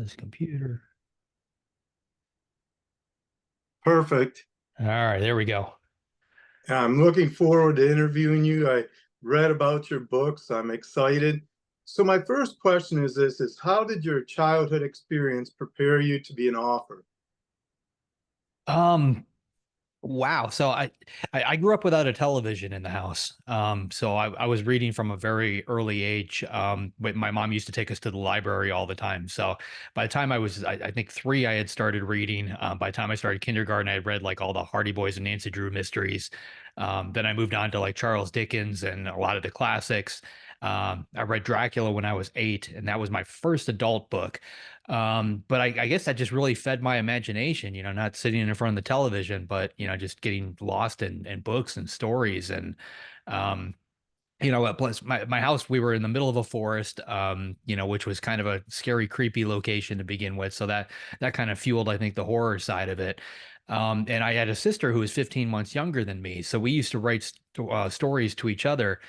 this computer. Perfect. All right, there we go. I'm looking forward to interviewing you. I read about your books. I'm excited. So my first question is this, is how did your childhood experience prepare you to be an author? Um, wow. So I grew up without a television in the house. So I was reading from a very early age. But my mom used to take us to the library all the time. So by the time I think 3, I had started reading. By the time I started kindergarten, I had read like all the Hardy Boys and Nancy Drew mysteries. Then I moved on to like Charles Dickens and a lot of the classics. I read Dracula when I was 8, and that was my first adult book. But I guess that just really fed my imagination, not sitting in front of the television, but, just getting lost in books and stories. And, um, plus my house, we were in the middle of a forest, which was kind of a scary, creepy location to begin with. So that kind of fueled, I think, the horror side of it. And I had a sister who was 15 months younger than me. So we used to write stories to each other.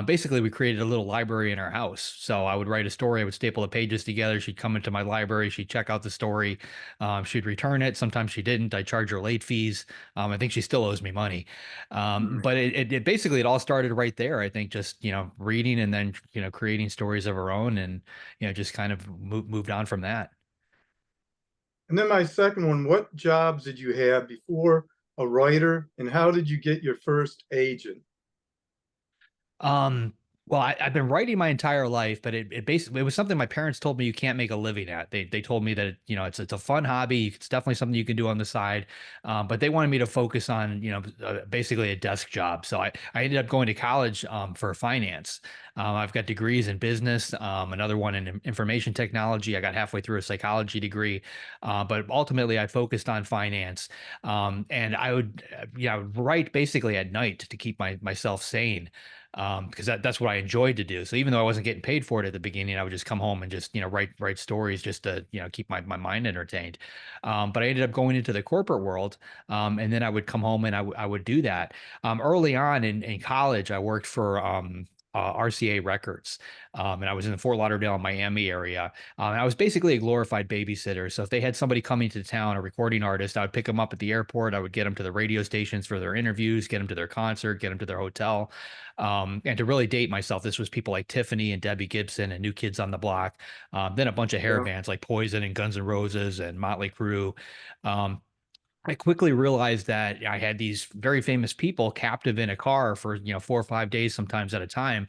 Basically, we created a little library in our house. So I would write a story, I would staple the pages together. She'd come into my library, she'd check out the story, she'd return it. Sometimes she didn't. I charge her late fees. I think she still owes me money. But it basically it all started right there. I think just reading and then creating stories of her own, and just kind of moved on from that. And then my second one, what jobs did you have before a writer, and how did you get your first agent? Um, well, I've been writing my entire life, but it basically it was something my parents told me you can't make a living at. They told me that it's a fun hobby. It's definitely something you can do on the side, but they wanted me to focus on basically a desk job. So I ended up going to college for finance. I've got degrees in business, another one in information technology. I got halfway through a psychology degree, but ultimately I focused on finance. And I would write basically at night to keep myself sane, because that's what I enjoyed to do. So even though I wasn't getting paid for it at the beginning, I would just come home and just write stories just to keep my mind entertained. But I ended up going into the corporate world, and then I would come home and I would do that. Early on in college, I worked for RCA Records, and I was in the Fort Lauderdale, Miami area. I was basically a glorified babysitter. So if they had somebody coming to town, a recording artist, I would pick them up at the airport. I would get them to the radio stations for their interviews, get them to their concert, get them to their hotel. And to really date myself, this was people like Tiffany and Debbie Gibson and New Kids on the Block. Then a bunch of hair Yeah. bands like Poison and Guns N' Roses and Motley Crue. Um, I quickly realized that I had these very famous people captive in a car for 4 or 5 days, sometimes at a time.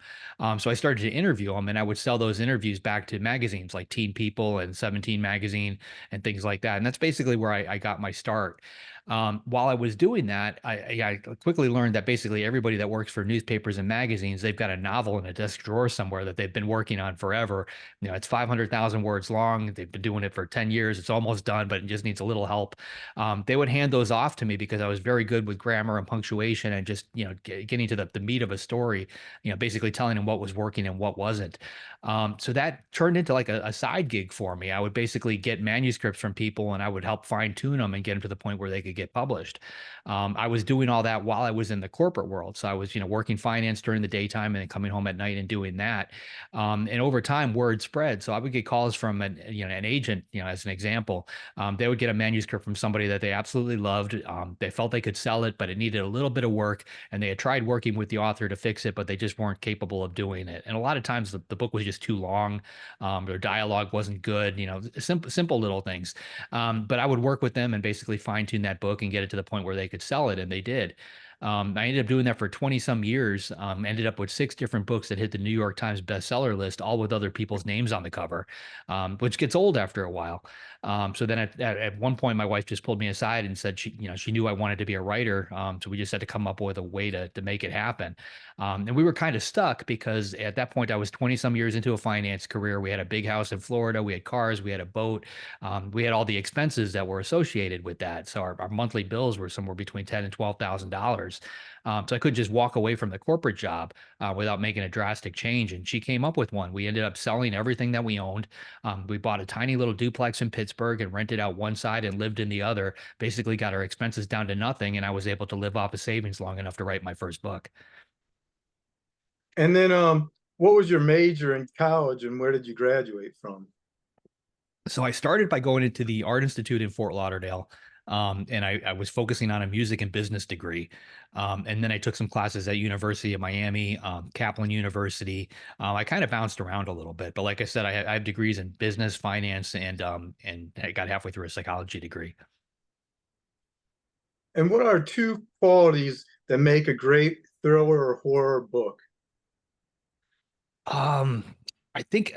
So I started to interview them, and I would sell those interviews back to magazines like Teen People and 17 Magazine and things like that. And that's basically where I got my start. While I was doing that, I quickly learned that basically everybody that works for newspapers and magazines, they've got a novel in a desk drawer somewhere that they've been working on forever. It's 500,000 words long. They've been doing it for 10 years. It's almost done, but it just needs a little help. They would hand those off to me because I was very good with grammar and punctuation and just, getting to the meat of a story, basically telling them what was working and what wasn't. So that turned into like a side gig for me. I would basically get manuscripts from people and I would help fine tune them and get them to the point where they could get published. I was doing all that while I was in the corporate world. So I was, working finance during the daytime and then coming home at night and doing that. And over time, word spread. So I would get calls from an agent, as an example. They would get a manuscript from somebody that they absolutely loved. They felt they could sell it, but it needed a little bit of work. And they had tried working with the author to fix it, but they just weren't capable of doing it. And a lot of times the book was just too long. Their dialogue wasn't good, simple little things. But I would work with them and basically fine tune that book and get it to the point where they could sell it. And they did. I ended up doing that for 20 some years. Ended up with 6 different books that hit the New York Times bestseller list, all with other people's names on the cover, which gets old after a while. So then at one point, my wife just pulled me aside and said she knew I wanted to be a writer. So we just had to come up with a way to make it happen. And we were kind of stuck because at that point I was 20 some years into a finance career. We had a big house in Florida. We had cars. We had a boat. We had all the expenses that were associated with that. So our monthly bills were somewhere between $10,000 and $12,000. So I couldn't just walk away from the corporate job without making a drastic change. And she came up with one. We ended up selling everything that we owned. We bought a tiny little duplex in Pittsburgh and rented out one side and lived in the other. Basically, got our expenses down to nothing, and I was able to live off of savings long enough to write my first book. And then what was your major in college and where did you graduate from? So I started by going into the Art Institute in Fort Lauderdale. And I was focusing on a music and business degree. And then I took some classes at University of Miami, Kaplan University. I kind of bounced around a little bit, but like I said, I have degrees in business, finance, and I got halfway through a psychology degree. And what are two qualities that make a great thriller or horror book? Um, I think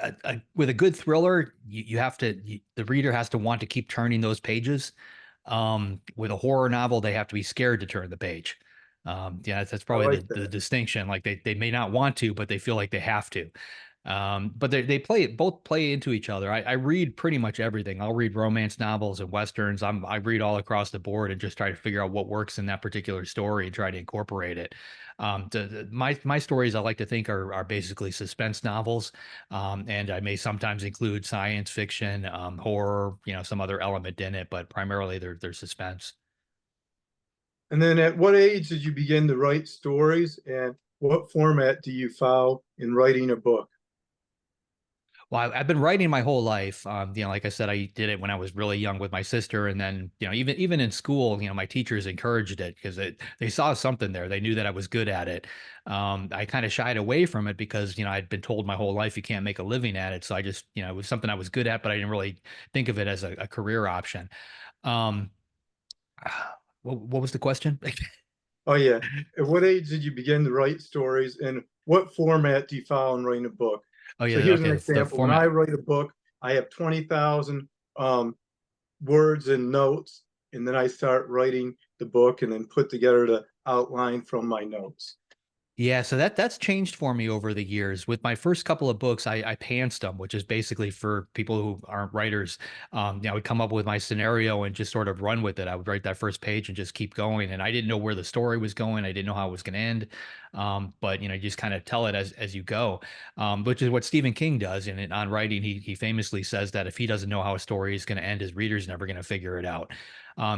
with a good thriller, you have to, the reader has to want to keep turning those pages. With a horror novel, they have to be scared to turn the page. Yeah, that's I probably like the that. distinction. Like they may not want to, but they feel like they have to. But they play both play into each other. I read pretty much everything. I'll read romance novels and westerns. I read all across the board and just try to figure out what works in that particular story and try to incorporate it. My stories I like to think are basically suspense novels, and I may sometimes include science fiction, horror, some other element in it, but primarily they're suspense. And then at what age did you begin to write stories, and what format do you follow in writing a book? Well, I've been writing my whole life. Like I said, I did it when I was really young with my sister, and then even in school, my teachers encouraged it because they saw something there. They knew that I was good at it. I kind of shied away from it because I'd been told my whole life you can't make a living at it. So I just it was something I was good at, but I didn't really think of it as a career option. Um, what was the question? Oh, yeah. At what age did you begin to write stories, and what format do you follow in writing a book? Oh So yeah, here's an okay. The example. When I format. write a book, I have 20,000 words and notes, and then I start writing the book and then put together the outline from my notes. Yeah, so that's changed for me over the years. With my first couple of books, I pantsed them, which is basically for people who aren't writers. I would come up with my scenario and just sort of run with it. I would write that first page and just keep going. And I didn't know where the story was going. I didn't know how it was going to end. But you just kind of tell it as you go, which is what Stephen King does. And on writing, he famously says that if he doesn't know how a story is going to end, his reader's never going to figure it out.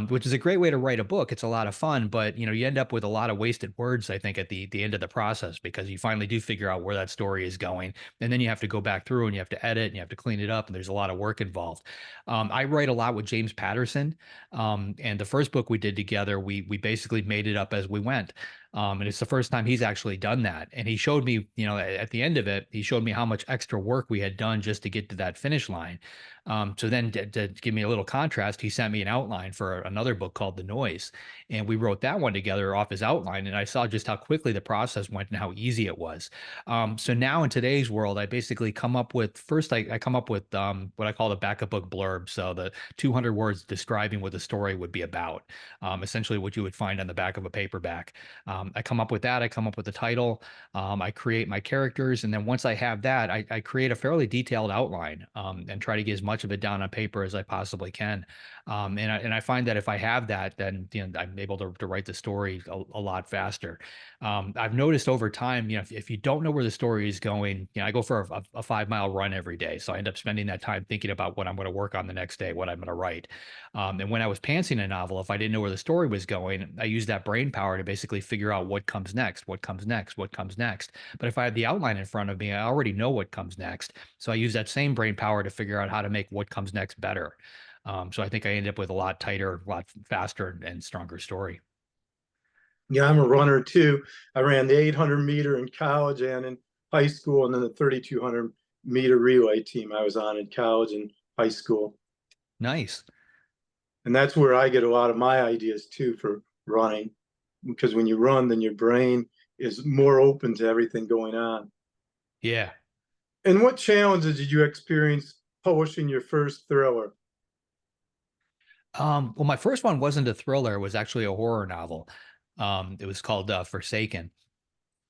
Which is a great way to write a book. It's a lot of fun, but you end up with a lot of wasted words, I think, at the end of the process because you finally do figure out where that story is going, and then you have to go back through and you have to edit and you have to clean it up, and there's a lot of work involved. I write a lot with James Patterson, and the first book we did together, we basically made it up as we went. And it's the first time he's actually done that. And he showed me, at the end of it, he showed me how much extra work we had done just to get to that finish line. So then to give me a little contrast, he sent me an outline for another book called The Noise. And we wrote that one together off his outline. And I saw just how quickly the process went and how easy it was. So now in today's world, I basically come up with first, I come up with what I call the backup book blurb. So the 200 words describing what the story would be about, essentially what you would find on the back of a paperback. I come up with that. I come up with the title. I create my characters. And then once I have that, I create a fairly detailed outline and try to get as much of it down on paper as I possibly can. And I find that if I have that, then I'm able to write the story a lot faster. I've noticed over time, if you don't know where the story is going, I go for a 5 mile run every day. So I end up spending that time thinking about what I'm going to work on the next day, what I'm going to write. And when I was pantsing a novel, if I didn't know where the story was going, I used that brain power to basically figure out what comes next, what comes next, what comes next. But if I have the outline in front of me, I already know what comes next. So I use that same brain power to figure out how to make what comes next better. So I think I end up with a lot tighter, a lot faster, and stronger story. Yeah, I'm a runner too. I ran the 800-meter in college and in high school, and then the 3,200-meter relay team I was on in college and high school. Nice. And that's where I get a lot of my ideas too for running, because when you run, then your brain is more open to everything going on. Yeah. And what challenges did you experience publishing your first thriller? Well, my first one wasn't a thriller; it was actually a horror novel. It was called Forsaken.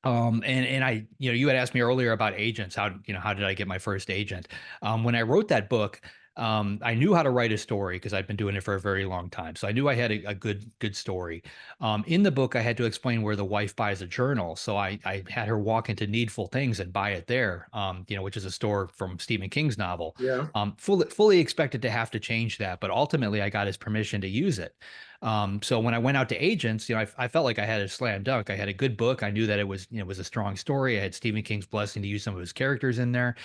And I, you had asked me earlier about agents. How did I get my first agent? When I wrote that book, I knew how to write a story because I'd been doing it for a very long time. So I knew I had a good story. In the book, I had to explain where the wife buys a journal. So I had her walk into Needful Things and buy it there, which is a store from Stephen King's novel. Yeah. Fully expected to have to change that, but ultimately I got his permission to use it. So when I went out to agents, I felt like I had a slam dunk. I had a good book. I knew that it was, was a strong story. I had Stephen King's blessing to use some of his characters in there.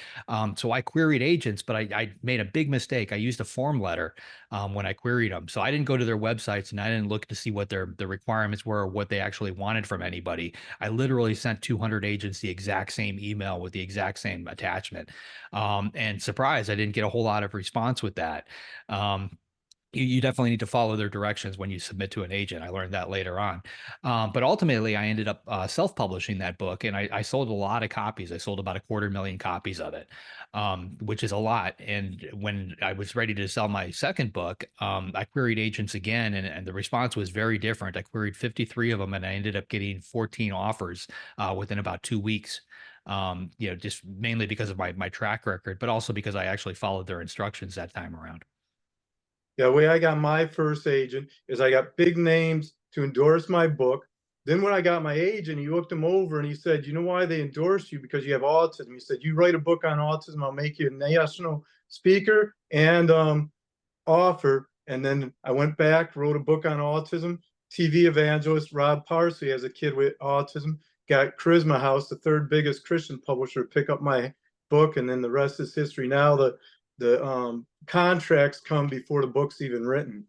So I queried agents, but I made a big mistake. I used a form letter when I queried them. So I didn't go to their websites and I didn't look to see what their requirements were or what they actually wanted from anybody. I literally sent 200 agents the exact same email with the exact same attachment. And surprise, I didn't get a whole lot of response with that. Um, you definitely need to follow their directions when you submit to an agent. I learned that later on. But ultimately, I ended up self-publishing that book, and I sold a lot of copies. I sold about 250,000 copies of it, which is a lot. And when I was ready to sell my second book, I queried agents again, and the response was very different. I queried 53 of them, and I ended up getting 14 offers within about 2 weeks. Just mainly because of my track record, but also because I actually followed their instructions that time around. Yeah, the way I got my first agent is I got big names to endorse my book. Then when I got my agent, he looked him over and he said, "You know why they endorse you? Because you have autism." He said, "You write a book on autism, I'll make you a national speaker and author." And then I went back, wrote a book on autism. TV evangelist Rob Parsley has a kid with autism. Got Charisma House, the third biggest Christian publisher, pick up my book, and then the rest is history. Now the contracts come before the book's even written.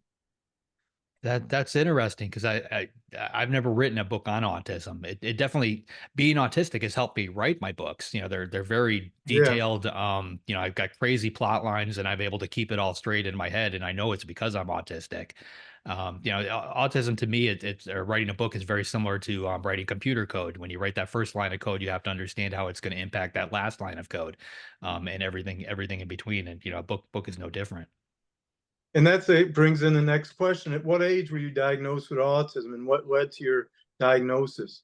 That's interesting because I've never written a book on autism. It definitely being autistic has helped me write my books. They're very Yeah. detailed. I've got crazy plot lines and I'm able to keep it all straight in my head. And I know it's because I'm autistic. Autism to me, it's writing a book is very similar to writing computer code. When you write that first line of code, you have to understand how it's going to impact that last line of code, and everything in between. And a book is no different. And that's it brings in the next question. At what age were you diagnosed with autism and what led to your diagnosis?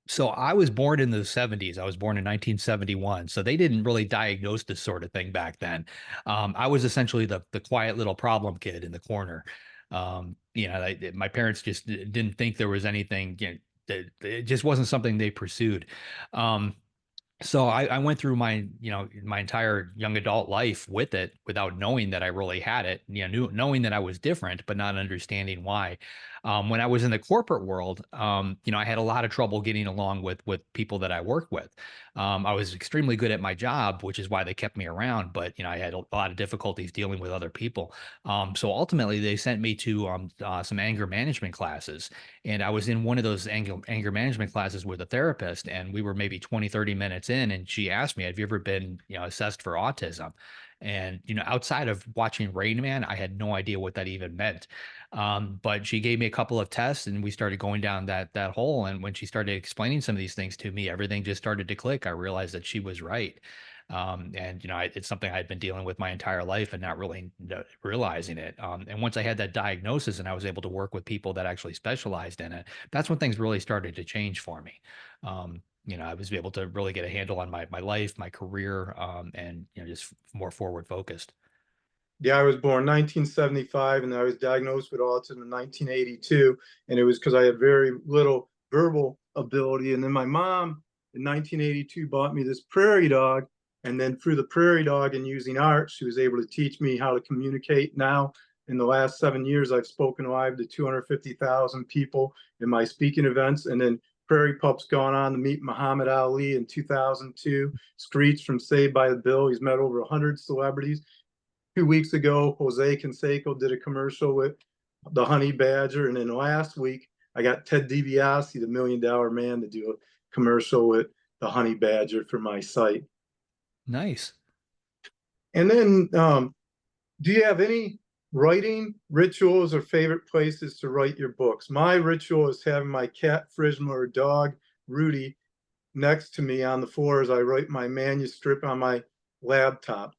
So I was born in the 70s. I was born in 1971. So they didn't really diagnose this sort of thing back then. I was essentially the quiet little problem kid in the corner. My parents just didn't think there was anything, that it just wasn't something they pursued. Um, so I went through my entire young adult life with it without knowing that I really had it, knowing that I was different, but not understanding why. When I was in the corporate world, I had a lot of trouble getting along with people that I work with. I was extremely good at my job, which is why they kept me around, but I had a lot of difficulties dealing with other people. So ultimately, they sent me to some anger management classes, and I was in one of those anger management classes with a therapist, and we were maybe 20, 30 minutes in, and she asked me, "Have you ever been, assessed for autism?" And, outside of watching Rain Man, I had no idea what that even meant. But she gave me a couple of tests and we started going down that hole. And when she started explaining some of these things to me, everything just started to click. I realized that she was right. And it's something I had been dealing with my entire life and not really realizing it. And once I had that diagnosis and I was able to work with people that actually specialized in it, that's when things really started to change for me. I was able to really get a handle on my life, my career, and just more forward focused. Yeah, I was born 1975 and I was diagnosed with autism in 1982. And it was because I had very little verbal ability. And then my mom in 1982 bought me this prairie dog. And then through the prairie dog and using art, she was able to teach me how to communicate. Now, in the last 7 years, I've spoken live to 250,000 people in my speaking events. And then Prairie Pup's gone on to meet Muhammad Ali in 2002. Screech from Saved by the Bell. He's met over 100 celebrities. 2 weeks ago, Jose Canseco did a commercial with the Honey Badger, and then last week I got Ted DiBiase, the Million Dollar Man, to do a commercial with the Honey Badger for my site. Nice. And then, do you have any writing rituals or favorite places to write your books? My ritual is having my cat Frisma or dog Rudy next to me on the floor as I write my manuscript on my laptop.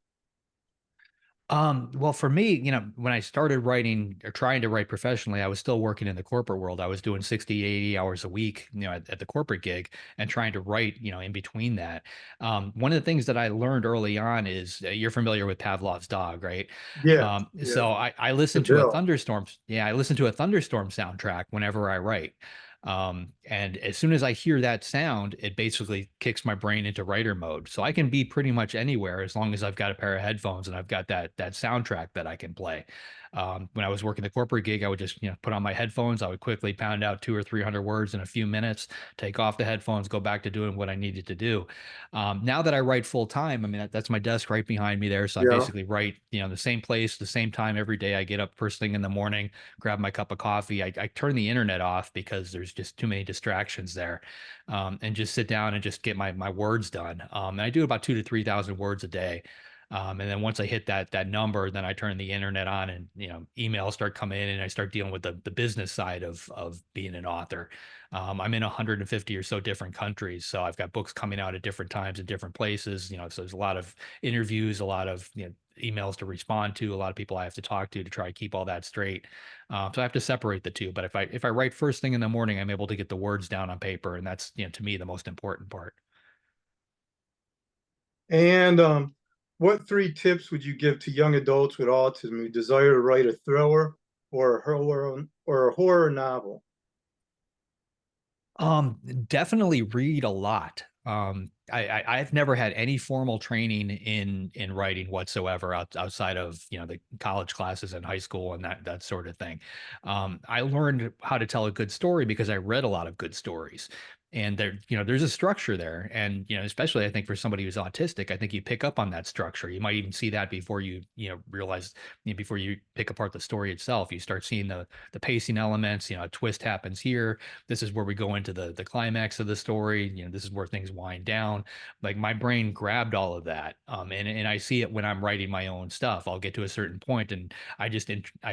Well, for me, when I started writing or trying to write professionally, I was still working in the corporate world. I was doing 60, 80 hours a week, at the corporate gig and trying to write, in between that. One of the things that I learned early on is you're familiar with Pavlov's dog, right? Yeah, yeah, So I listen to a Deville. thunderstorm. Yeah, I listen to a thunderstorm soundtrack whenever I write. And as soon as I hear that sound, it basically kicks my brain into writer mode. So I can be pretty much anywhere as long as I've got a pair of headphones and I've got that soundtrack that I can play. When I was working the corporate gig, I would just, put on my headphones. I would quickly pound out 200 or 300 words in a few minutes, take off the headphones, go back to doing what I needed to do. Now that I write full time, I mean, that's my desk right behind me there. So I Yeah. basically write, the same place, the same time every day. I get up first thing in the morning, grab my cup of coffee. I turn the internet off because there's just too many distractions there, and just sit down and just get my words done. And I do about 2 to 3 thousand words a day. And then once I hit that number, then I turn the internet on, and emails start coming in, and I start dealing with the business side of being an author. I'm in 150 or so different countries, so I've got books coming out at different times in different places. So there's a lot of interviews, a lot of emails to respond to, a lot of people I have to talk to try to keep all that straight. So I have to separate the two. But if I write first thing in the morning, I'm able to get the words down on paper, and that's to me the most important part. And what three tips would you give to young adults with autism who desire to write a thriller or a horror novel? Definitely read a lot. I've never had any formal training in writing whatsoever outside of the college classes in high school and that sort of thing. I learned how to tell a good story because I read a lot of good stories. And there's a structure there. And, especially I think for somebody who's autistic, I think you pick up on that structure. You might even see that before realize, before you pick apart the story itself. You start seeing the pacing elements, a twist happens here, this is where we go into the climax of the story, this is where things wind down. Like my brain grabbed all of that, and I see it when I'm writing my own stuff. I'll get to a certain point, and I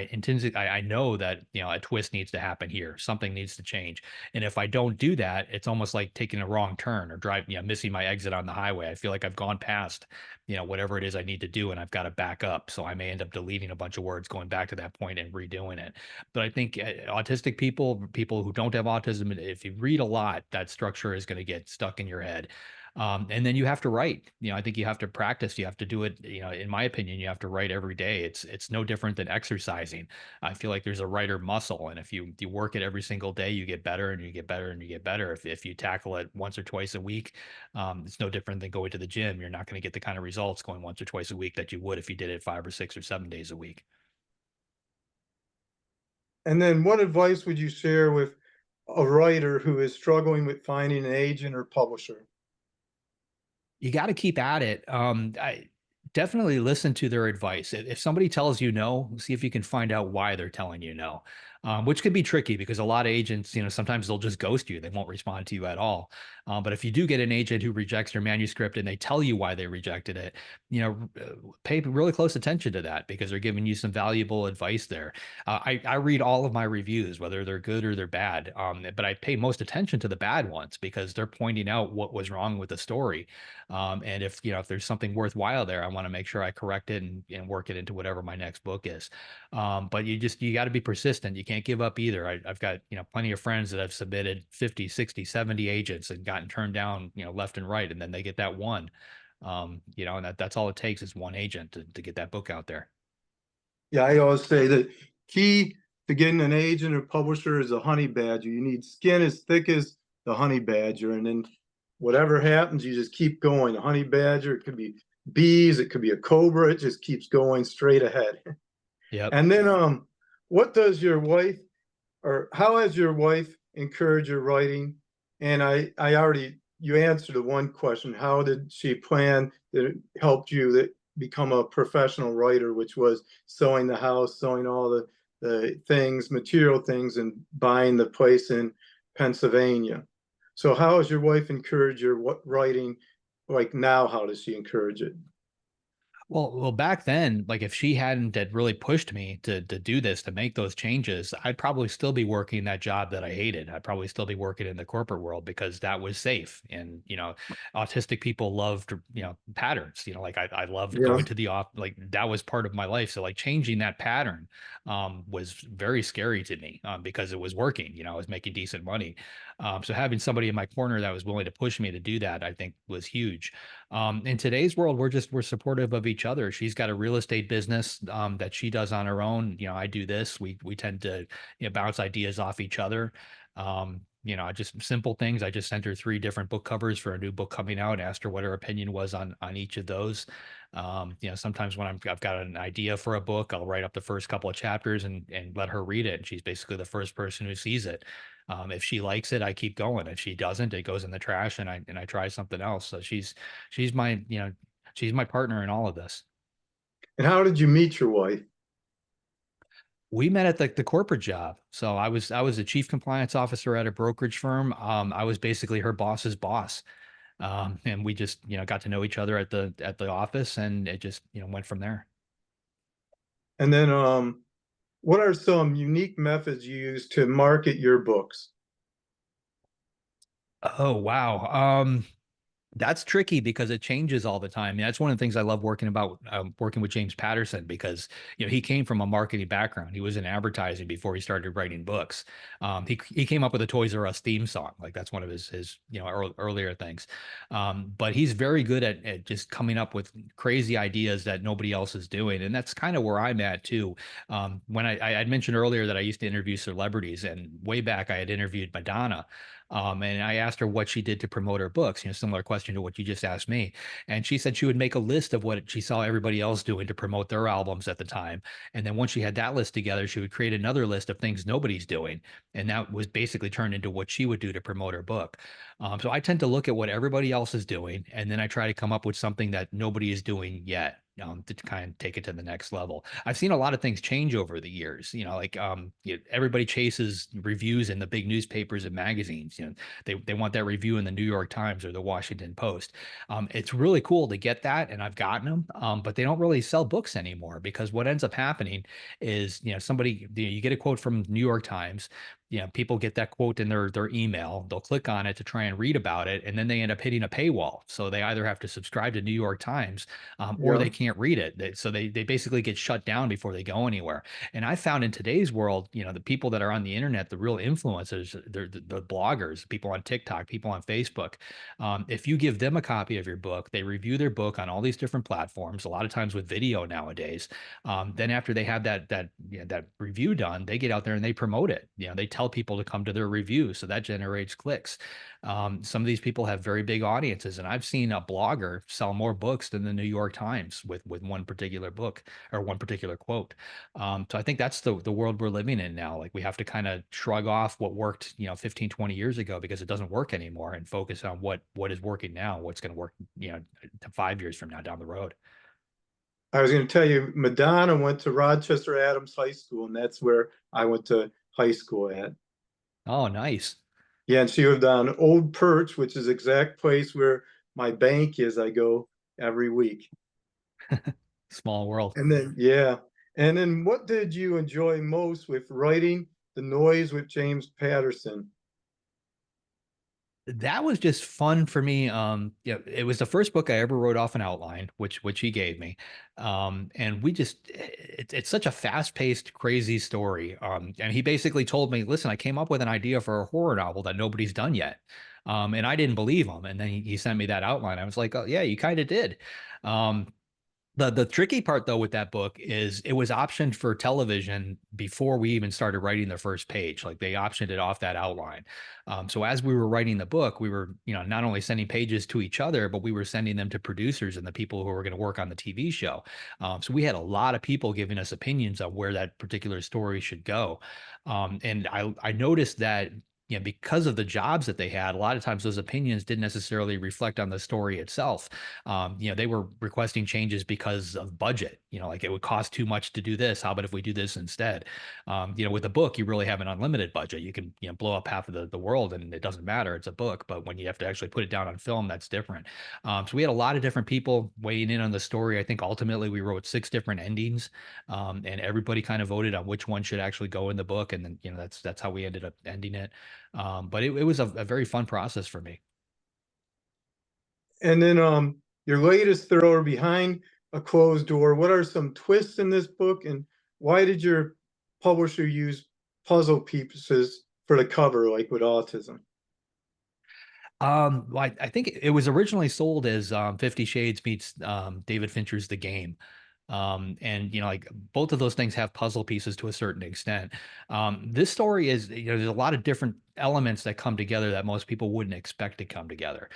intrinsically I know that a twist needs to happen here, something needs to change. And if I don't do that, it's almost like taking a wrong turn or missing my exit on the highway. I feel like I've gone past whatever it is I need to do, and I've got to back up, so I may end up deleting a bunch of words, going back to that point and redoing it. But I think autistic people who don't have autism, if you read a lot, that structure is going to get stuck in your head. And then you have to write. I think you have to practice. You have to do it. In my opinion, you have to write every day. It's no different than exercising. I feel like there's a writer muscle, and if you work it every single day, you get better and you get better and you get better. If you tackle it once or twice a week, it's no different than going to the gym. You're not going to get the kind of results going once or twice a week that you would if you did it 5 or 6 or 7 days a week. And then what advice would you share with a writer who is struggling with finding an agent or publisher? You got to keep at it. I definitely listen to their advice. If somebody tells you no, see if you can find out why they're telling you no, which could be tricky because a lot of agents, sometimes they'll just ghost you. They won't respond to you at all. But if you do get an agent who rejects your manuscript and they tell you why they rejected it, pay really close attention to that because they're giving you some valuable advice there. I read all of my reviews, whether they're good or they're bad, but I pay most attention to the bad ones because they're pointing out what was wrong with the story. And if there's something worthwhile there, I want to make sure I correct it and work it into whatever my next book is. But you got to be persistent. You can't give up either. I've got, plenty of friends that have submitted 50, 60, 70 agents and gotten turned down, left and right. And then they get that one, and that's all it takes is one agent to get that book out there. Yeah, I always say that key to getting an agent or publisher is a honey badger. You need skin as thick as the honey badger, and then whatever happens, you just keep going. A honey badger, it could be bees, it could be a cobra, it just keeps going straight ahead. Yep. And then what does your wife or how has your wife encouraged your writing? And I already you answered the one question. How did she plan that it helped you that become a professional writer, which was sewing the house, sewing all the things, material things, and buying the place in Pennsylvania. So how has your wife encouraged your writing? Like now, how does she encourage it? Well, back then, like if she hadn't had really pushed me to do this, to make those changes, I'd probably still be working that job that I hated. I'd probably still be working in the corporate world because that was safe. And autistic people loved patterns. Like I loved Yeah. going to the off, like that was part of my life. So like changing that pattern was very scary to me because it was working. I was making decent money. So having somebody in my corner that was willing to push me to do that, I think was huge. In today's world, we're supportive of each other. She's got a real estate business that she does on her own. I do this. We tend to bounce ideas off each other. just simple things. I just sent her 3 different book covers for a new book coming out, and asked her what her opinion was on each of those. Sometimes when I've got an idea for a book, I'll write up the first couple of chapters and let her read it. And she's basically the first person who sees it. If she likes it, I keep going. If she doesn't, it goes in the trash, and I try something else. So she's my, she's my partner in all of this. And how did you meet your wife? We met at the corporate job. So I was a chief compliance officer at a brokerage firm. I was basically her boss's boss. And we just, got to know each other at the office, and it just, went from there. And then what are some unique methods you use to market your books? Oh, wow. That's tricky because it changes all the time. That's one of the things I love working with James Patterson, because he came from a marketing background. He was in advertising before he started writing books. He came up with a Toys R Us theme song, like that's one of his earlier things. But he's very good at just coming up with crazy ideas that nobody else is doing, and that's kind of where I'm at too. When I'd mentioned earlier that I used to interview celebrities, and way back I had interviewed Madonna. And I asked her what she did to promote her books, similar question to what you just asked me. And she said she would make a list of what she saw everybody else doing to promote their albums at the time. And then once she had that list together, she would create another list of things nobody's doing. And that was basically turned into what she would do to promote her book. So I tend to look at what everybody else is doing, and then I try to come up with something that nobody is doing yet. To kind of take it to the next level. I've seen a lot of things change over the years. Like everybody chases reviews in the big newspapers and magazines. They want that review in the New York Times or the Washington Post. It's really cool to get that, and I've gotten them. But they don't really sell books anymore, because what ends up happening is somebody, you get a quote from New York Times. People get that quote in their email. They'll click on it to try and read about it, and then they end up hitting a paywall. So they either have to subscribe to New York Times, or Yeah. they can't read it. So they basically get shut down before they go anywhere. And I found in today's world, the people that are on the internet, the real influencers, they're the bloggers, people on TikTok, people on Facebook. If you give them a copy of your book, they review their book on all these different platforms, a lot of times with video nowadays. Then after they have that review done, they get out there and they promote it. They tell people to come to their review, so that generates clicks. Some of these people have very big audiences, and I've seen a blogger sell more books than the New York Times with one particular book or one particular quote. So I think that's the world we're living in now. Like, we have to kind of shrug off what worked 15, 20 years ago, because it doesn't work anymore, and focus on what is working now, what's going to work to 5 years from now down the road. I was going to tell you, Madonna went to Rochester Adams High School, and that's where I went to high school at. Oh, nice. Yeah, and she lived on Old Perch, which is the exact place where my bank is. I go every week. Small world. And then, yeah. And then what did you enjoy most with writing The Noise with James Patterson? That was just fun for me. It was the first book I ever wrote off an outline, which he gave me. And it's such a fast-paced, crazy story. And he basically told me, listen, I came up with an idea for a horror novel that nobody's done yet. And I didn't believe him. And then he sent me that outline. I was like, oh yeah, you kind of did. Um, the tricky part though with that book is it was optioned for television before we even started writing the first page. Like, they optioned it off that outline. So as we were writing the book, we were, not only sending pages to each other, but we were sending them to producers and the people who were going to work on the TV show. So we had a lot of people giving us opinions on where that particular story should go. And I noticed that because of the jobs that they had, a lot of times those opinions didn't necessarily reflect on the story itself. They were requesting changes because of budget. Like, it would cost too much to do this. How about if we do this instead? With a book, you really have an unlimited budget. You can, blow up half of the world and it doesn't matter. It's a book. But when you have to actually put it down on film, that's different. So we had a lot of different people weighing in on the story. I think ultimately we wrote 6 different endings, and everybody kind of voted on which one should actually go in the book. And then, that's how we ended up ending it. But it was a very fun process for me. And then your latest thriller, Behind a Closed Door. What are some twists in this book, and why did your publisher use puzzle pieces for the cover, like with Autism? Well, I think it was originally sold as 50 Shades meets David Fincher's The Game. And like, both of those things have puzzle pieces to a certain extent. This story is, there's a lot of different elements that come together that most people wouldn't expect to come together.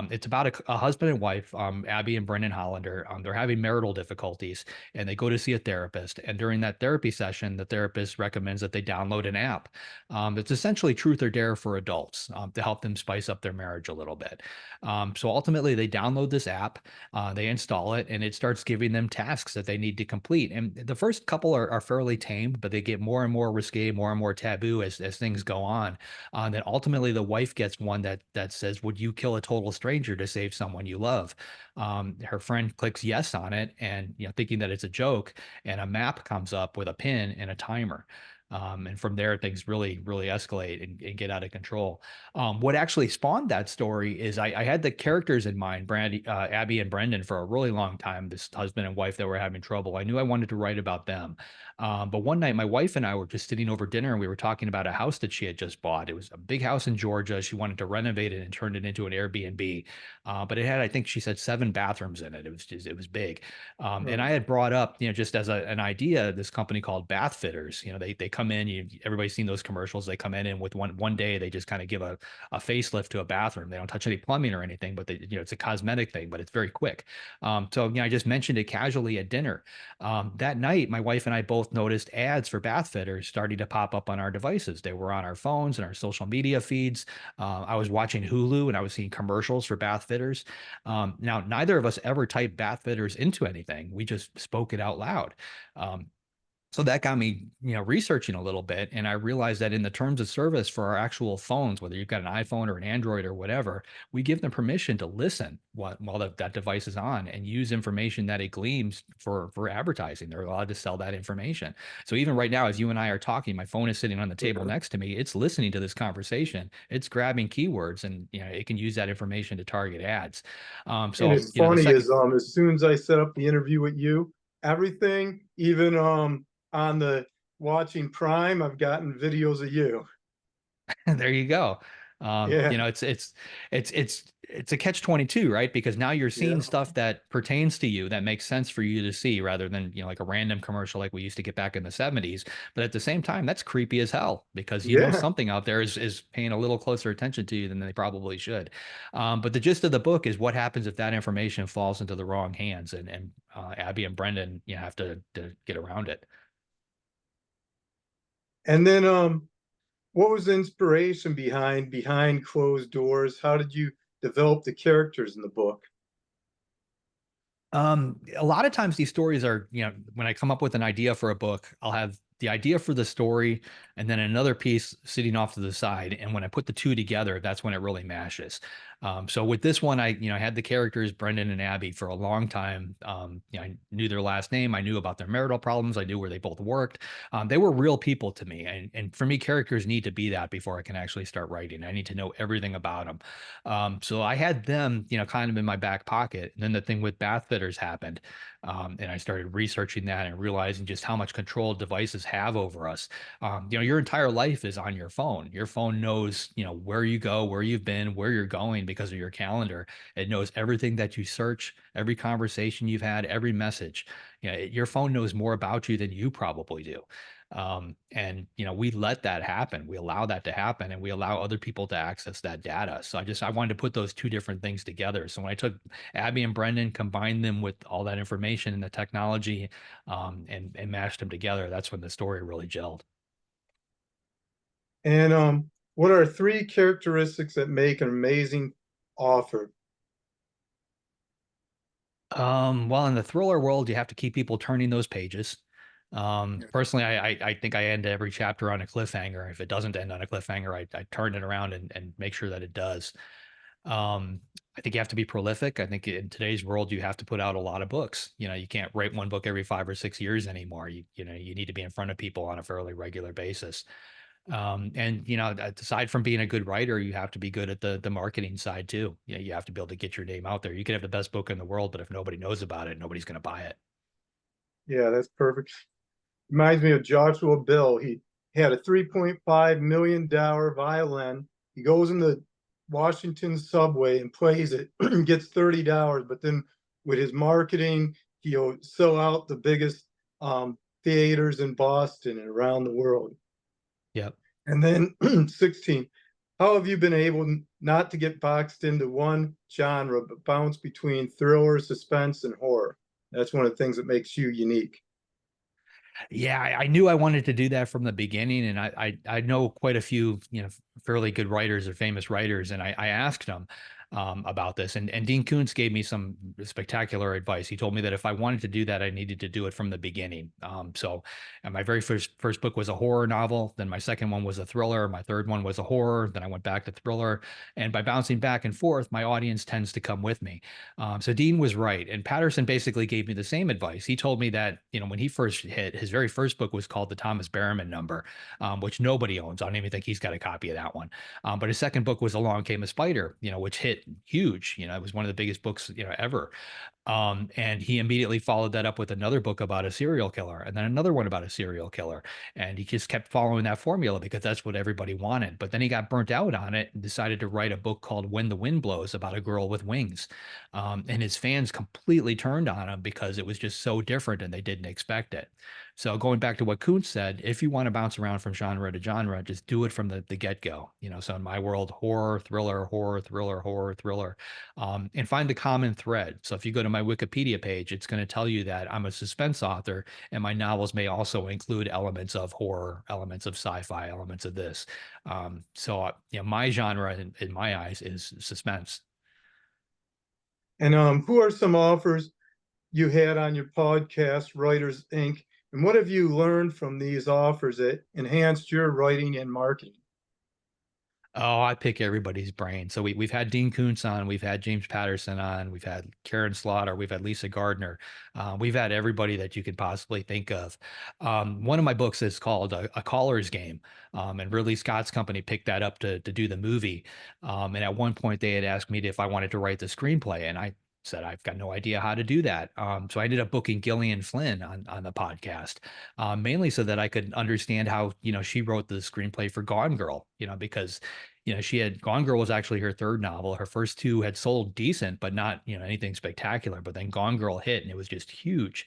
It's about a husband and wife, Abby and Brendan Hollander. They're having marital difficulties, and they go to see a therapist. And during that therapy session, the therapist recommends that they download an app. It's essentially Truth or Dare for adults, to help them spice up their marriage a little bit. So ultimately, they download this app, they install it, and it starts giving them tasks that they need to complete. And the first couple are fairly tame, but they get more and more risque, more and more taboo as things go on. Then ultimately, the wife gets one that says, "Would you kill a total stranger to save someone you love?" Her friend clicks yes on it, and thinking that it's a joke, and a map comes up with a pin and a timer. And from there, things really escalate and get out of control. What actually spawned that story is I had the characters in mind, Abby and Brendan, for a really long time. This husband and wife that were having trouble. I knew I wanted to write about them. But one night, my wife and I were just sitting over dinner, and we were talking about a house that she had just bought. It was a big house in Georgia. She wanted to renovate it and turn it into an Airbnb. But it had, I think she said, 7 bathrooms in it. It was big. And Right. I had brought up, just as an idea, this company called Bath Fitters. They come in. Everybody's seen those commercials. They come in, and with one day, they just kind of give a facelift to a bathroom. They don't touch any plumbing or anything, but it's a cosmetic thing, but it's very quick. So I just mentioned it casually at dinner. That night, my wife and I both noticed ads for bath fitters starting to pop up on our devices. They were on our phones and our social media feeds. I was watching Hulu, and I was seeing commercials for bath fitters. Now, neither of us ever typed bath fitters into anything. We just spoke it out loud. Um, so that got me, researching a little bit, and I realized that in the terms of service for our actual phones, whether you've got an iPhone or an Android or whatever, we give them permission to listen while that device is on and use information that it gleams for advertising. They're allowed to sell that information. So even right now, as you and I are talking, my phone is sitting on the table Okay. next to me. It's listening to this conversation. It's grabbing keywords, and it can use that information to target ads. And So it's the funny second. as soon as I set up the interview with you, everything, even on the watching Prime, I've gotten videos of you. There you go. Yeah, It's a catch 22, right? Because now you're seeing yeah, stuff that pertains to you that makes sense for you to see rather than, like a random commercial like we used to get back in the 70s. But at the same time, that's creepy as hell because yeah. something out there is paying a little closer attention to you than they probably should. But the gist of the book is what happens if that information falls into the wrong hands, and Abby and Brendan, have to get around it. And then what was the inspiration behind closed doors? How did you develop the characters in the book? A lot of times these stories are, when I come up with an idea for a book, I'll have the idea for the story and then another piece sitting off to the side. And when I put the two together, that's when it really mashes. So with this one, I had the characters Brendan and Abby for a long time. I knew their last name. I knew about their marital problems. I knew where they both worked. They were real people to me. And for me, characters need to be that before I can actually start writing. I need to know everything about them. So I had them, kind of in my back pocket. And then the thing with bath fitters happened. And I started researching that and realizing just how much control devices have over us. Your entire life is on your phone. Your phone knows, where you go, where you've been, where you're going because of your calendar. It knows everything that you search, every conversation you've had, every message. Your phone knows more about you than you probably do. And we let that happen. We allow that to happen, and we allow other people to access that data. So I wanted to put those two different things together. So when I took Abby and Brendan, combined them with all that information and the technology, and mashed them together, that's when the story really gelled. And what are three characteristics that make an amazing author? Well, in the thriller world, you have to keep people turning those pages. Personally, I think I end every chapter on a cliffhanger. If it doesn't end on a cliffhanger, I turn it around and make sure that it does. I think you have to be prolific. I think in today's world, you have to put out a lot of books. You can't write one book every 5 or 6 years anymore. You need to be in front of people on a fairly regular basis. And aside from being a good writer, you have to be good at the marketing side too. You have to be able to get your name out there. You could have the best book in the world, but if nobody knows about it, nobody's going to buy it. Yeah, that's perfect. Reminds me of Joshua Bill. He had a $3.5 million violin. He goes in the Washington subway and plays it, gets $30. But then with his marketing, he'll sell out the biggest theaters in Boston and around the world. Yep. And then 16, How have you been able not to get boxed into one genre, but bounce between thriller, suspense, and horror? That's one of the things that makes you unique. Yeah, I knew I wanted to do that from the beginning, and I know quite a few, fairly good writers or famous writers, and I asked them about this, and Dean Koontz gave me some spectacular advice. He told me that if I wanted to do that, I needed to do it from the beginning. So, and my very first book was a horror novel. Then my second one was a thriller. My third one was a horror. Then I went back to thriller, and by bouncing back and forth, my audience tends to come with me. So Dean was right. And Patterson basically gave me the same advice. He told me that, when he first hit, his very first book was called The Thomas Berriman Number, which nobody owns. I don't even think he's got a copy of that one. But his second book was Along Came a Spider, which hit huge. It was one of the biggest books, ever. And he immediately followed that up with another book about a serial killer and then another one about a serial killer. And he just kept following that formula because that's what everybody wanted. But then he got burnt out on it and decided to write a book called When the Wind Blows about a girl with wings. And his fans completely turned on him because it was just so different and they didn't expect it. So going back to what Kuntz said, if you want to bounce around from genre to genre, just do it from the get-go. So in my world, horror, thriller, horror, thriller, horror, thriller, and find the common thread. So if you go to my Wikipedia page, it's going to tell you that I'm a suspense author, and my novels may also include elements of horror, elements of sci-fi, elements of this. My genre in my eyes is suspense. And who are some offers you had on your podcast, Writers Inc., and what have you learned from these offers that enhanced your writing and marketing? Oh, I pick everybody's brain. So we've had Dean Koontz on, we've had James Patterson on, we've had Karen Slaughter, we've had Lisa Gardner, we've had everybody that you could possibly think of. One of my books is called A Caller's Game, and Ridley Scott's company picked that up to do the movie. And at one point, they had asked me if I wanted to write the screenplay, and I said I've got no idea how to do that. So I ended up booking Gillian Flynn on the podcast, mainly so that I could understand how she wrote the screenplay for Gone Girl. Because she had Gone Girl was actually her third novel. Her first two had sold decent, but not, anything spectacular. But then Gone Girl hit and it was just huge.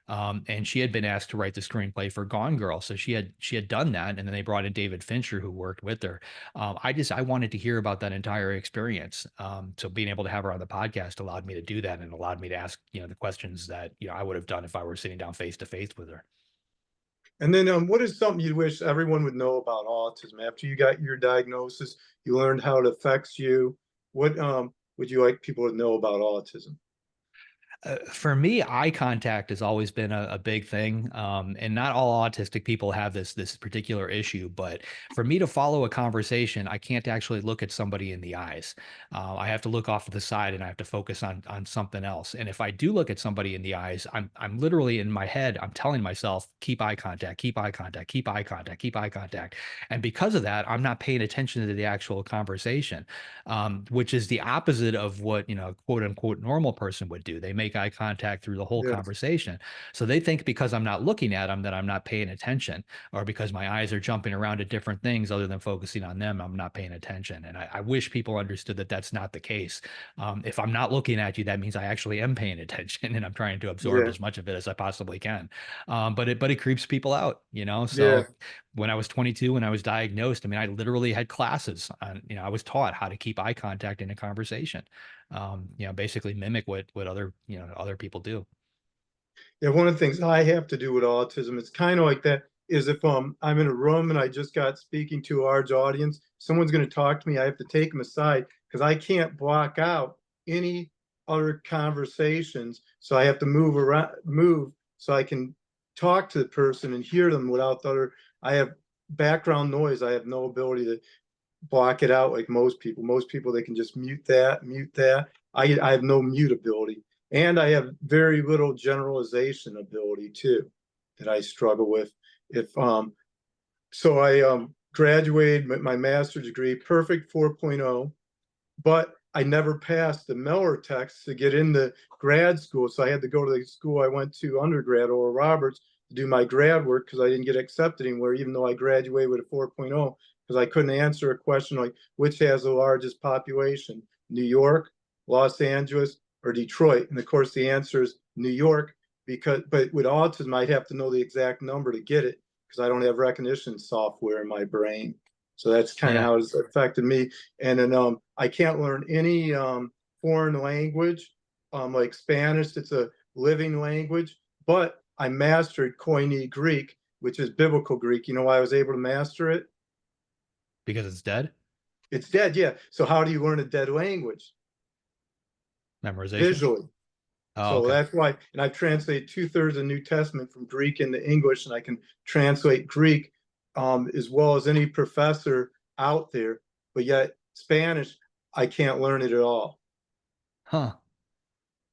And she had been asked to write the screenplay for Gone Girl. So she had done that. And then they brought in David Fincher, who worked with her. I wanted to hear about that entire experience. So being able to have her on the podcast allowed me to do that and allowed me to ask, the questions that, I would have done if I were sitting down face to face with her. And then, what is something you wish everyone would know about autism? After you got your diagnosis, you learned how it affects you. What would you like people to know about autism? For me, eye contact has always been a big thing, and not all autistic people have this particular issue. But for me to follow a conversation, I can't actually look at somebody in the eyes. I have to look off to the side, and I have to focus on something else. And if I do look at somebody in the eyes, I'm literally in my head, I'm telling myself, keep eye contact, keep eye contact, keep eye contact, keep eye contact. And because of that, I'm not paying attention to the actual conversation, which is the opposite of what quote unquote normal person would do. They make eye contact through the whole Yes, conversation. So they think because I'm not looking at them that I'm not paying attention, or because my eyes are jumping around to different things other than focusing on them, I'm not paying attention. And I wish people understood that that's not the case. If I'm not looking at you, that means I actually am paying attention and I'm trying to absorb yeah, as much of it as I possibly can. But it creeps people out, yeah. So when I was 22, when I was diagnosed, I mean, I literally had classes on, I was taught how to keep eye contact in a conversation. Basically mimic what other people do. Yeah, one of the things I have to do with autism, it's kind of like that, is if I'm in a room and I just got speaking to a large audience, someone's going to talk to me, I have to take them aside because I can't block out any other conversations. So I have to move so I can talk to the person and hear them without the other. I have background noise. I have no ability to block it out like most people. Most people, they can just mute that, mute that. I have no mute ability. And I have very little generalization ability too, that I struggle with. If so I graduated with my master's degree, perfect 4.0, but I never passed the Miller test to get into grad school. So I had to go to the school I went to undergrad, Oral Roberts, to do my grad work because I didn't get accepted anywhere, even though I graduated with a 4.0, because I couldn't answer a question like which has the largest population, New York, Los Angeles, or Detroit. And of course, the answer is New York, but with autism, I'd have to know the exact number to get it because I don't have recognition software in my brain. So that's kind of Yeah, how it's affected me. And then I can't learn any foreign language, like Spanish. It's a living language, but I mastered Koine Greek, which is biblical Greek. You know why I was able to master it? because it's dead. It's dead, yeah. So how do you learn a dead language? Memorization. Visually. Oh, So okay. that's why, and I've translated 2/3 of New Testament from Greek into English, and I can translate Greek as well as any professor out there. But yet Spanish, I can't learn it at all. Huh.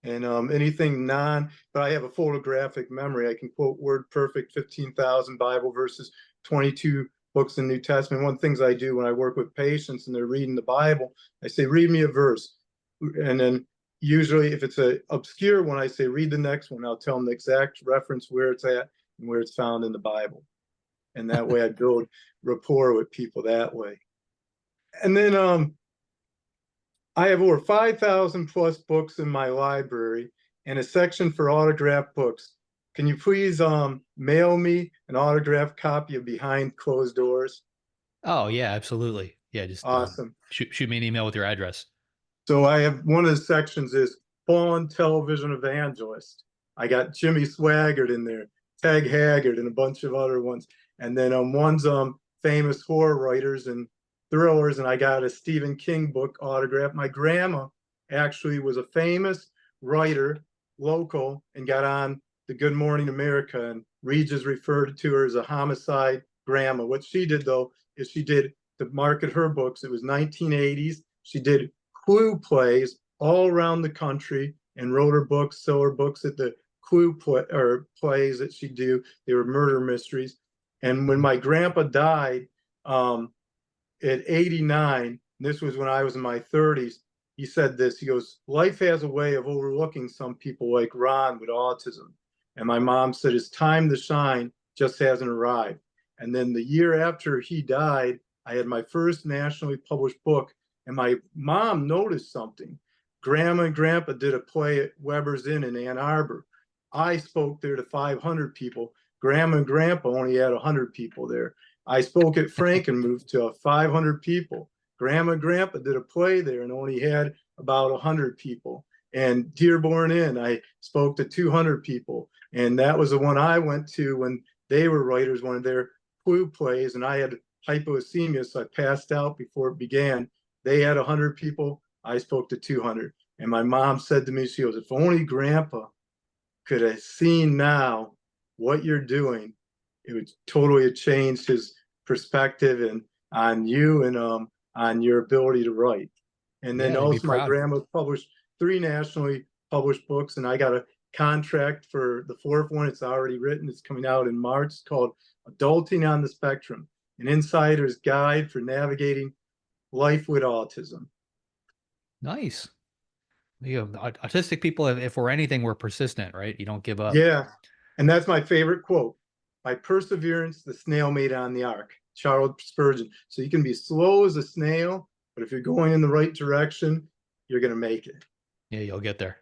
And anything but I have a photographic memory. I can quote word perfect 15,000 Bible verses, 22 books in New Testament. One of the things I do when I work with patients and they're reading the Bible, I say, read me a verse. And then usually if it's a obscure one, I say, read the next one. I'll tell them the exact reference where it's at and where it's found in the Bible. And that way I build rapport with people that way. And then I have over 5,000 plus books in my library and a section for autographed books. Can you please mail me an autographed copy of Behind Closed Doors? Oh yeah, absolutely. Yeah, just Awesome. shoot me an email with your address. So I have one of the sections is fallen television evangelist. I got Jimmy Swaggart in there, Tag Haggard, and a bunch of other ones. And then one's famous horror writers and thrillers, and I got a Stephen King book autograph. My grandma actually was a famous writer, local, and got on the Good Morning America. And Regis referred to her as a homicide grandma. What she did though is she did to market her books. It was 1980s. She did Clue plays all around the country and wrote her books, so her books at the plays that she'd do. They were murder mysteries. And when Mhm. my grandpa died at 89, this was when I was in my 30s, he said this. He goes, life has a way of overlooking some people like Ron with autism. And my mom said, his time to shine just hasn't arrived. And then the year after he died, I had my first nationally published book, and my mom noticed something. Grandma and Grandpa did a play at Weber's Inn in Ann Arbor. I spoke there to 500 people. Grandma and Grandpa only had 100 people there. I spoke at Frankenmuth to 500 people. Grandma and Grandpa did a play there and only had about 100 people. And Dearborn Inn, I spoke to 200 people. And that was the one I went to when they were writers, one of their flu plays. And I had hypoglycemia, so I passed out before it began. They had 100 people. I spoke to 200. And my mom said to me, she goes, if only Grandpa could have seen now what you're doing, it would totally have changed his perspective and on you and on your ability to write. And then Yeah, they'd be also my proud. grandma published 3 nationally published books, and I got a contract for the fourth one. It's already written. It's coming out in March. It's called Adulting on the Spectrum, an insider's guide for navigating life with autism. Nice. You know, autistic people, if we're anything, we're persistent, right? You don't give up. Yeah. And that's my favorite quote. By perseverance, the snail made on the ark. Charles Spurgeon. So you can be slow as a snail, but if you're going in the right direction, you're going to make it. Yeah, you'll get there.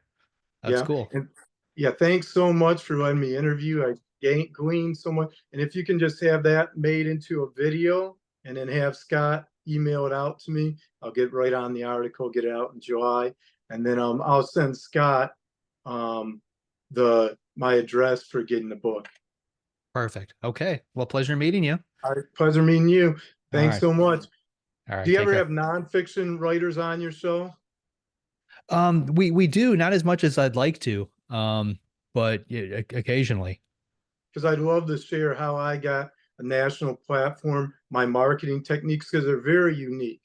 That's Yeah. cool. And yeah, thanks so much for letting me interview. I gleaned so much. And if you can just have that made into a video and then have Scott email it out to me, I'll get right on the article, get it out in July. And then I'll send Scott um, my address for getting the book. Perfect. Okay. Well, pleasure meeting you. All right, pleasure meeting you. All Thanks right. so much. All Do right. you Take ever care. have nonfiction writers on your show? We do not as much as I'd like to. But yeah, occasionally. Because I'd love to share how I got a national platform, my marketing techniques, because they're very unique.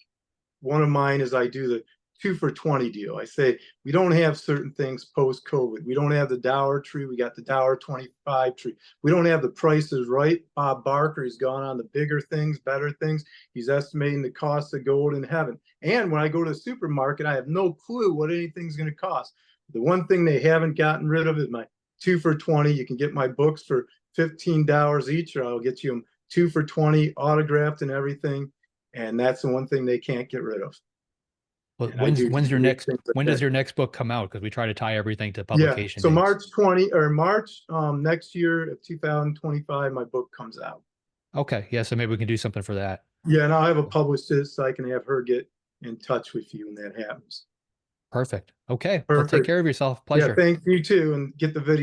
One of mine is I do the 2 for 20 deal. I say we don't have certain things post COVID. We don't have the Dollar Tree. We got the $1.25 tree. We don't have the prices right. Bob Barker has gone on the bigger things, better things. He's estimating the cost of gold in heaven. And when I go to the supermarket, I have no clue what anything's going to cost. The one thing they haven't gotten rid of is my 2 for 20. You can get my books for $15 each, or I'll get you them 2 for 20 autographed and everything. And that's the one thing they can't get rid of. Well, And I do unique things like when does that. your next book come out? Because we try to tie everything to Yeah. publication So dates. March next year of 2025, my book comes out. Okay. Yeah. So maybe we can do something for that. Yeah, and I'll have a publicist so I can have her get in touch with you when that happens. Perfect. Okay. Well, take Perfect. care of yourself. Yeah, Pleasure. thank you too, and get the video.